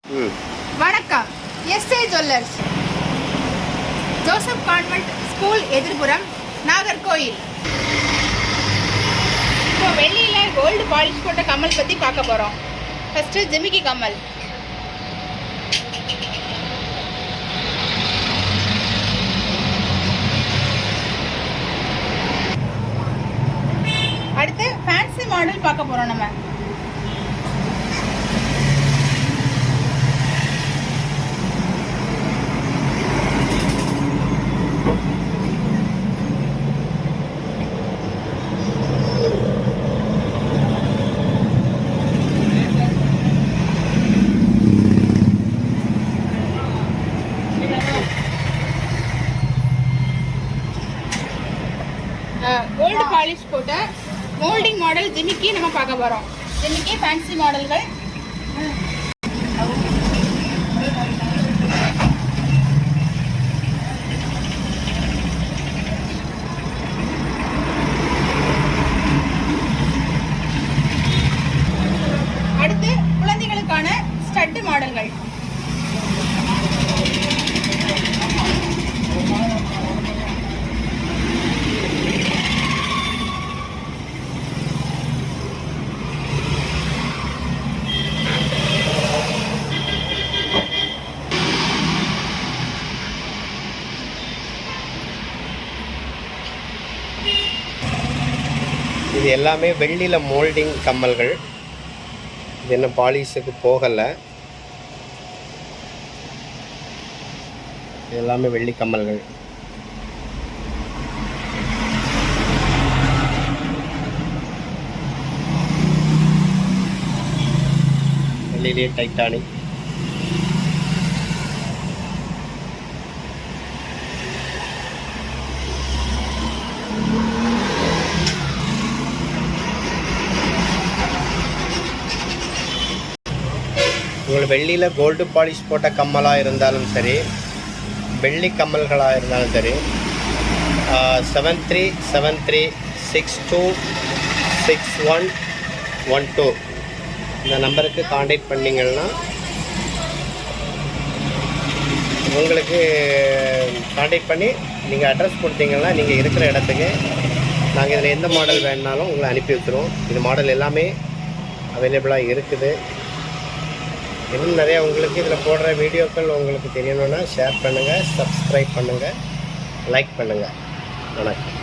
வணக்கம். SA jewellers, Joseph convent school எதிர்புறம், நாகர்கோயில். இப்போ வெள்ளியில கோல்டு பாலிஷ் போட்ட கம்மல் பத்தி பார்க்க போறோம். ஃபர்ஸ்ட் ஜிமிக்கி கம்மல். அடுத்து ஃபேன்சி மாடல் பார்க்க போறோம் நம்ம. கோல்டு பாலிஷ் போட்ட மோல்டிங் மாடல் ஜிமிக்கி நம்ம பார்க்க போறோம். ஜிமிக்கி ஃபேன்சி மாடல்கள். அடுத்து குழந்தைகளுக்கான ஸ்டட் மாடல்கள். இது எல்லாமே வெள்ளியில் மோல்டிங் கம்மல்கள். இது என்ன பாலிஷுக்கு போகலை. இது எல்லாமே வெள்ளி கம்மல்கள். வெள்ளியிலே டைட்டானிக். உங்களுக்கு வெள்ளியில் கோல்டு பாலிஷ் போட்ட கம்மலாக இருந்தாலும் சரி, வெள்ளி கம்மல்களாக இருந்தாலும் சரி, 7373626112 இந்த நம்பருக்கு காண்டாக்ட் பண்ணிங்கன்னா உங்களுக்கு காண்டாக்ட் பண்ணி நீங்கள் அட்ரஸ் கொடுத்தீங்கன்னா நீங்கள் இருக்கிற இடத்துக்கு நாங்கள் இதில் எந்த மாடல் வேணுனாலும் உங்களை அனுப்பி வச்சுருவோம். இது மாடல் எல்லாமே அவைலபிளாக இருக்குது. இன்னும் நிறையா உங்களுக்கு இதில் போடுற வீடியோக்கள் உங்களுக்கு தெரியணுன்னா ஷேர் பண்ணுங்கள், சப்ஸ்கிரைப் பண்ணுங்கள், லைக் பண்ணுங்கள். வணக்கம்.